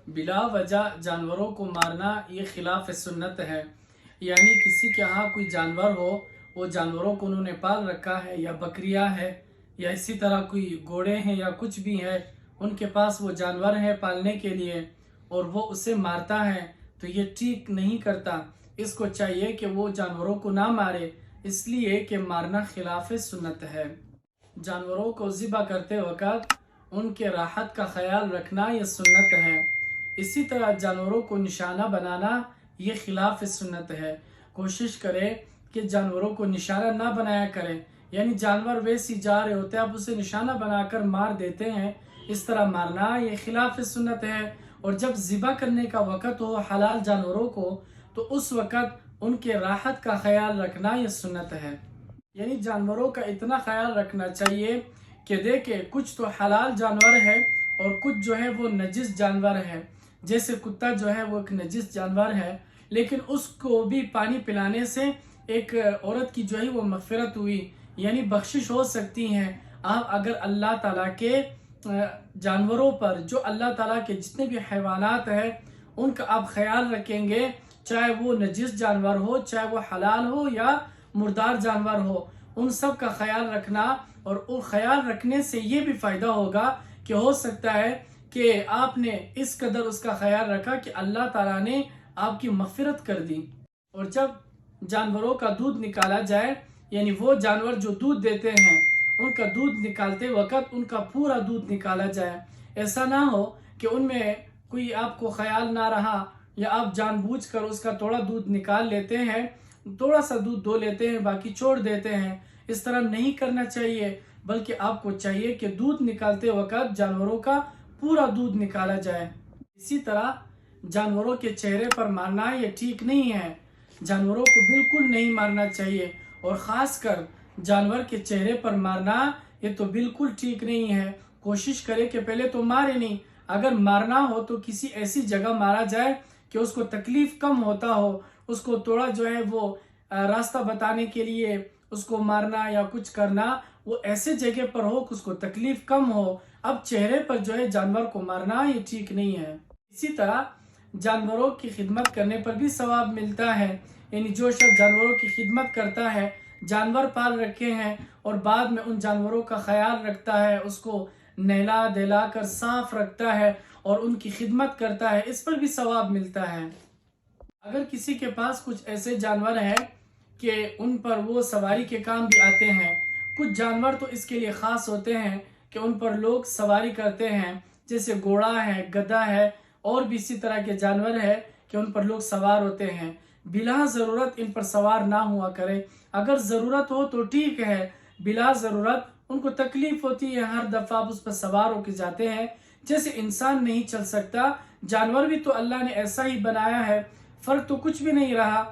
بلا وجہ جانوروں کو مارنا یہ خلاف سنت ہے۔ یعنی کسی کے ہاں کوئی جانور ہو، وہ جانوروں کو انہوں نے پال رکھا ہے، یا بکریاں ہے، یا اسی طرح کوئی گھوڑے ہیں یا کچھ بھی ہے، ان کے پاس وہ جانور ہے پالنے کے لیے، اور وہ اسے مارتا ہے تو یہ ٹھیک نہیں کرتا۔ اس کو چاہیے کہ وہ جانوروں کو نہ مارے، اس لیے کہ مارنا خلاف سنت ہے۔ جانوروں کو ذبح کرتے وقت ان کے راحت کا خیال رکھنا یہ سنت ہے۔ اسی طرح جانوروں کو نشانہ بنانا یہ خلاف سنت ہے۔ کوشش کرے کہ جانوروں کو نشانہ نہ بنایا کرے، یعنی جانور ویسی جا رہے ہوتے ہیں، آپ اسے نشانہ بنا کر مار دیتے ہیں، اس طرح مارنا یہ خلاف سنت ہے۔ اور جب ذبح کرنے کا وقت ہو حلال جانوروں کو، تو اس وقت ان کے راحت کا خیال رکھنا یہ سنت ہے۔ یعنی جانوروں کا اتنا خیال رکھنا چاہیے کہ دیکھیں کچھ تو حلال جانور ہے اور کچھ جو ہے وہ نجس جانور ہے۔ جیسے کتا جو ہے وہ ایک نجس جانور ہے، لیکن اس کو بھی پانی پلانے سے ایک عورت کی جو ہے وہ مغفرت ہوئی، یعنی بخشش ہو سکتی ہے۔ آپ اگر اللہ تعالیٰ کے جانوروں پر، جو اللہ تعالیٰ کے جتنے بھی حیوانات ہیں، ان کا آپ خیال رکھیں گے، چاہے وہ نجس جانور ہو، چاہے وہ حلال ہو یا مردار جانور ہو، ان سب کا خیال رکھنا، اور ان خیال رکھنے سے یہ بھی فائدہ ہوگا کہ ہو سکتا ہے کہ آپ نے اس قدر اس کا خیال رکھا کہ اللہ تعالیٰ نے آپ کی مغفرت کر دی۔ اور جب جانوروں کا دودھ نکالا جائے، یعنی وہ جانور جو دودھ دیتے ہیں، ان کا دودھ نکالتے وقت ان کا پورا دودھ نکالا جائے۔ ایسا نہ ہو کہ ان میں کوئی آپ کو خیال نہ رہا، یا آپ جان بوجھ کر اس کا تھوڑا دودھ نکال لیتے ہیں، تھوڑا سا دودھ دو لیتے ہیں، باقی چھوڑ دیتے ہیں۔ اس طرح نہیں کرنا چاہیے، بلکہ آپ کو چاہیے کہ دودھ نکالتے وقت جانوروں کا پورا دودھ نکالا جائے۔ اسی طرح جانوروں کے چہرے پر مارنا یہ ٹھیک نہیں ہے۔ جانوروں کو بالکل نہیں مارنا چاہیے، اور خاص کر جانور کے چہرے پر مارنا یہ تو بالکل ٹھیک نہیں ہے۔ کوشش کرے کہ پہلے تو مارے نہیں، اگر مارنا ہو تو کسی ایسی جگہ مارا جائے کہ اس کو تکلیف کم ہوتا ہو، اس کو تھوڑا جو ہے وہ راستہ بتانے کے لیے اس کو مارنا یا کچھ کرنا، وہ ایسے جگہ پر ہو کہ اس کو تکلیف کم ہو۔ اب چہرے پر جو ہے جانور کو مارنا یہ ٹھیک نہیں ہے۔ اسی طرح جانوروں کی خدمت کرنے پر بھی ثواب ملتا ہے، یعنی جو شخص جانوروں کی خدمت کرتا ہے، جانور پال رکھے ہیں اور بعد میں ان جانوروں کا خیال رکھتا ہے، اس کو نہلا دہلا کر صاف رکھتا ہے اور ان کی خدمت کرتا ہے، اس پر بھی ثواب ملتا ہے۔ اگر کسی کے پاس کچھ ایسے جانور ہیں کہ ان پر وہ سواری کے کام بھی آتے ہیں، کچھ جانور تو اس کے لیے خاص ہوتے ہیں کہ ان پر لوگ سواری کرتے ہیں، جیسے گھوڑا ہے، گدھا ہے، اور بھی اسی طرح کے جانور ہیں کہ ان پر لوگ سوار ہوتے ہیں۔ بلا ضرورت ان پر سوار نہ ہوا کرے۔ اگر ضرورت ہو تو ٹھیک ہے، بلا ضرورت ان کو تکلیف ہوتی ہے، ہر دفعہ آپ اس پر سوار ہو کے جاتے ہیں۔ جیسے انسان نہیں چل سکتا، جانور بھی تو اللہ نے ایسا ہی بنایا ہے، فرق تو کچھ بھی نہیں رہا،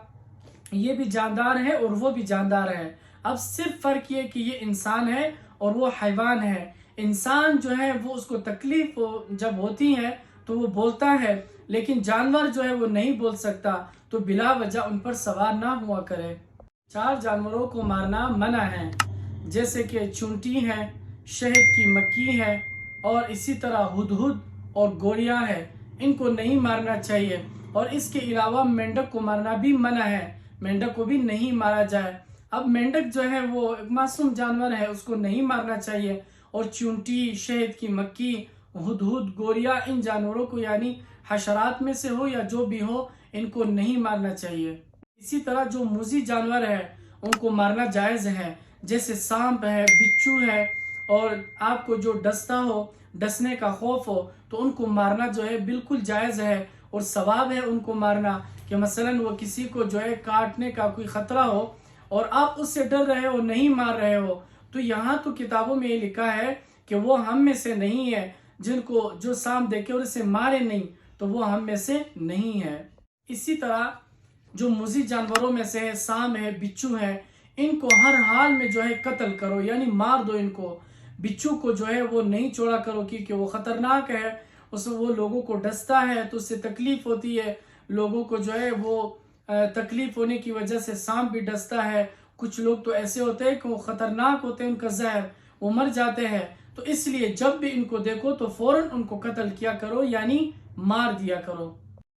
یہ بھی جاندار ہے اور وہ بھی جاندار ہے۔ اب صرف فرق یہ کہ یہ انسان ہے اور وہ حیوان ہے۔ انسان جو ہے وہ اس کو تکلیف جب ہوتی ہے تو وہ بولتا ہے، لیکن جانور جو ہے وہ نہیں بول سکتا، تو بلا وجہ ان پر سوار نہ ہوا کرے۔ 4 جانوروں کو مارنا منع ہے، جیسے کہ چونٹی ہے، شہد کی مکھی ہے، اور اسی طرح ہدہد اور گوریا ہے، ان کو نہیں مارنا چاہیے۔ اور اس کے علاوہ مینڈک کو مارنا بھی منع ہے، مینڈک کو بھی نہیں مارا جائے۔ اب مینڈک جو ہے وہ ایک معصوم جانور ہے، اس کو نہیں مارنا چاہیے۔ اور چونٹی، شہد کی مکھی، ہدہد، گوریا، ان جانوروں کو یعنی حشرات میں سے ہو یا جو بھی ہو، ان کو نہیں مارنا چاہیے۔ اسی طرح جو موذی جانور ہے ان کو مارنا جائز ہے، جیسے سانپ ہے، بچھو ہے، اور آپ کو جو ڈستا ہو، ڈسنے کا خوف ہو، تو ان کو مارنا جو ہے بالکل جائز ہے، اور ثواب ہے ان کو مارنا۔ کہ مثلا وہ کسی کو جو ہے کاٹنے کا کوئی خطرہ ہو اور آپ اس سے ڈر رہے ہو، نہیں مار رہے ہو، تو یہاں تو کتابوں میں یہ لکھا ہے کہ وہ ہم میں سے نہیں ہے، جن کو جو سانپ دیکھے اور اسے مارے نہیں تو وہ ہم میں سے نہیں ہے۔ اسی طرح جو موذی جانوروں میں سے ہے، سانپ ہے، بچھو ہے، ان کو ہر حال میں جو ہے قتل کرو، یعنی مار دو ان کو۔ بچھو کو جو ہے وہ نہیں چھوڑا کرو، کیونکہ وہ خطرناک ہے، وہ لوگوں کو ڈستا ہے تو اس سے تکلیف ہوتی ہے، لوگوں کو جو ہے وہ تکلیف ہونے کی وجہ سے سانپ بھی ڈستا ہے۔ کچھ لوگ تو ایسے ہوتے ہیں کہ وہ خطرناک ہوتے ہیں، ان کا زہر وہ مر جاتے ہیں، تو اس لیے جب بھی ان کو دیکھو تو فوراً ان کو قتل کیا کرو، یعنی مار دیا کرو.